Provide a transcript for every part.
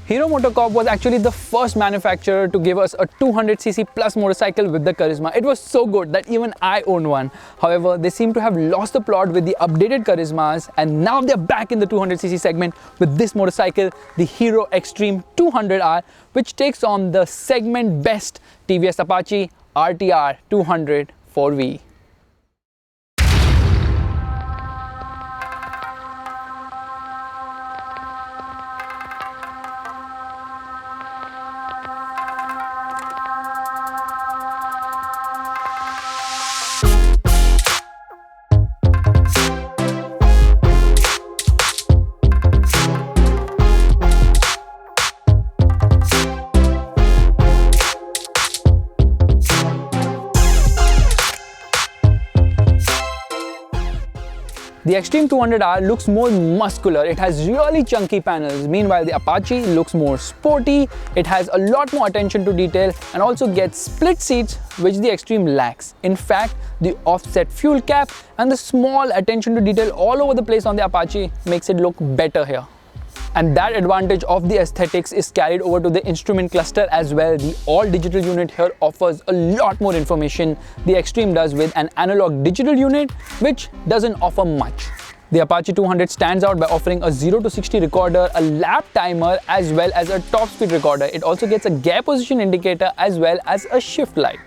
Hero MotoCorp was actually the first manufacturer to give us a 200cc plus motorcycle with the Charisma. It was so good that even I own one. However, they seem to have lost the plot with the updated Charismas, and now they're back in the 200cc segment with this motorcycle, the Hero Xtreme 200R, which takes on the segment best TVS Apache RTR 200 4V. The Xtreme 200R looks more muscular. It has really chunky panels. Meanwhile, the Apache looks more sporty. It has a lot more attention to detail and also gets split seats, which the Xtreme lacks. In fact, the offset fuel cap and the small attention to detail all over the place on the Apache makes it look better here. And that advantage of the aesthetics is carried over to the instrument cluster as well. The all-digital unit here offers a lot more information the Xtreme does with an analog digital unit, which doesn't offer much. The Apache 200 stands out by offering a 0 to 60 recorder, a lap timer, as well as a top speed recorder. It also gets a gear position indicator as well as a shift light.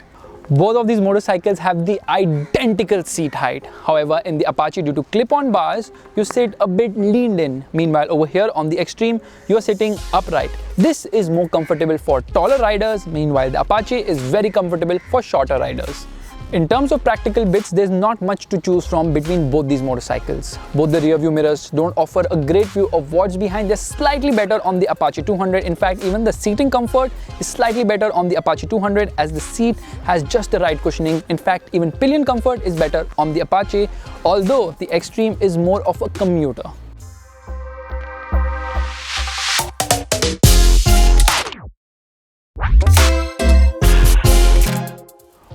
Both of these motorcycles have the identical seat height. However, in the Apache, due to clip-on bars, you sit a bit leaned in. Meanwhile, over here on the Xtreme, you are sitting upright. This is more comfortable for taller riders. Meanwhile, the Apache is very comfortable for shorter riders. In terms of practical bits, there's not much to choose from between both these motorcycles. Both the rear view mirrors don't offer a great view of what's behind. They're slightly better on the Apache 200. In fact, even the seating comfort is slightly better on the Apache 200 as the seat has just the right cushioning. In fact, even pillion comfort is better on the Apache, although the Xtreme is more of a commuter.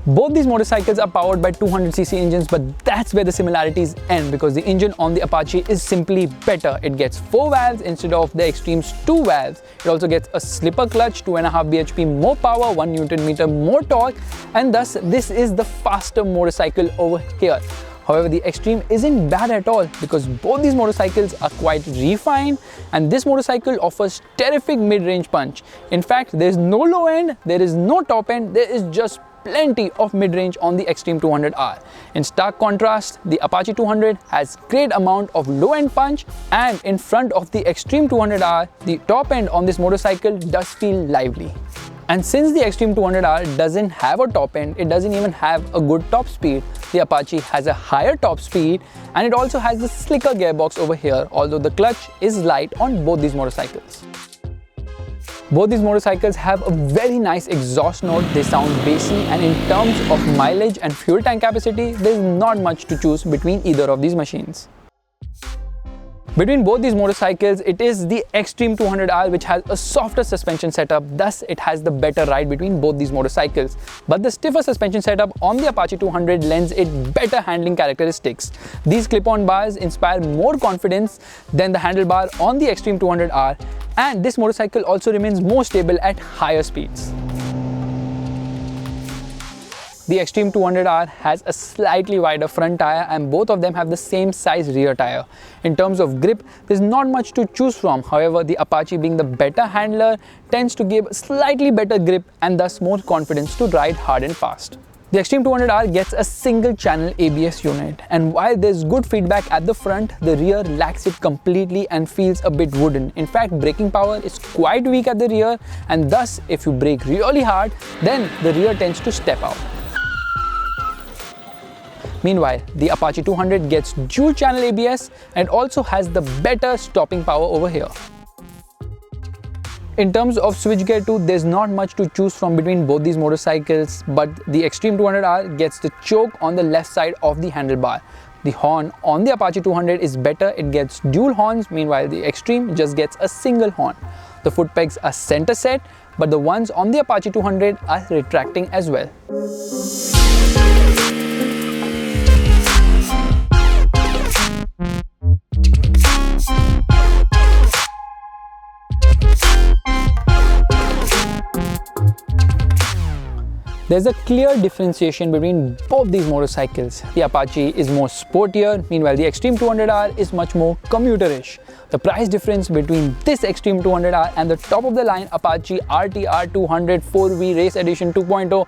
Both these motorcycles are powered by 200cc engines, but that's where the similarities end, because the engine on the Apache is simply better. It gets 4 valves instead of the Xtreme's 2 valves. It also gets a slipper clutch, 2.5 bhp more power, 1 Nm more torque, and thus this is the faster motorcycle over here. However, the Xtreme isn't bad at all because both these motorcycles are quite refined, and this motorcycle offers terrific mid-range punch. In fact, there is no low end, there is no top end, there is just plenty of mid-range on the Xtreme 200R. In stark contrast, the Apache 200 has great amount of low-end punch, and in front of the Xtreme 200R, the top end on this motorcycle does feel lively. And since the Xtreme 200R doesn't have a top end, it doesn't even have a good top speed. The Apache has a higher top speed, and it also has the slicker gearbox over here, although the clutch is light on both these motorcycles. Both these motorcycles have a very nice exhaust note. They sound bassy, and in terms of mileage and fuel tank capacity, there's not much to choose between either of these machines. Between both these motorcycles, it is the Xtreme 200R which has a softer suspension setup, thus it has the better ride between both these motorcycles. But the stiffer suspension setup on the Apache 200 lends it better handling characteristics. These clip-on bars inspire more confidence than the handlebar on the Xtreme 200R, and this motorcycle also remains more stable at higher speeds. The Xtreme 200R has a slightly wider front tire, and both of them have the same size rear tire. In terms of grip, there's not much to choose from. However, the Apache, being the better handler, tends to give slightly better grip and thus more confidence to ride hard and fast. The Xtreme 200R gets a single channel ABS unit, and while there's good feedback at the front, the rear lacks it completely and feels a bit wooden. In fact, braking power is quite weak at the rear, and thus if you brake really hard, then the rear tends to step out. Meanwhile, the Apache 200 gets dual channel ABS and also has the better stopping power over here. In terms of switchgear too, there's not much to choose from between both these motorcycles, but the Xtreme 200R gets the choke on the left side of the handlebar. The horn on the Apache 200 is better, it gets dual horns, meanwhile the Xtreme just gets a single horn. The foot pegs are center set, but the ones on the Apache 200 are retracting as well. There's a clear differentiation between both these motorcycles. The Apache is more sportier, meanwhile the Xtreme 200R is much more commuterish. The price difference between this Xtreme 200R and the top of the line Apache RTR 200 4V Race Edition 2.0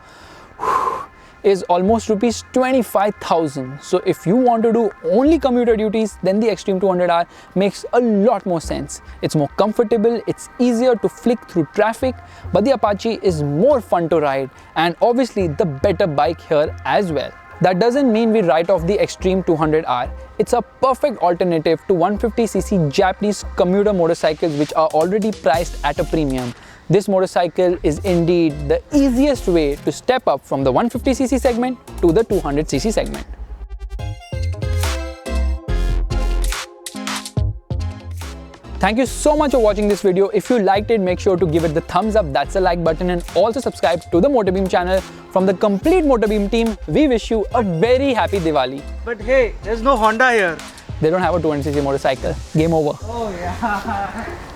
is almost rupees 25,000. So if you want to do only commuter duties, then the Xtreme 200R makes a lot more sense. It's more comfortable, it's easier to flick through traffic, but the Apache is more fun to ride and obviously the better bike here as well. That doesn't mean we write off the Xtreme 200R. It's a perfect alternative to 150cc Japanese commuter motorcycles which are already priced at a premium. This motorcycle is indeed the easiest way to step up from the 150cc segment to the 200cc segment. Thank you so much for watching this video. If you liked it, make sure to give it the thumbs up, that's the like button, and also subscribe to the MotorBeam channel. From the complete MotorBeam team, we wish you a very happy Diwali. But hey, there's no Honda here. They don't have a 200cc motorcycle. Game over. Oh yeah.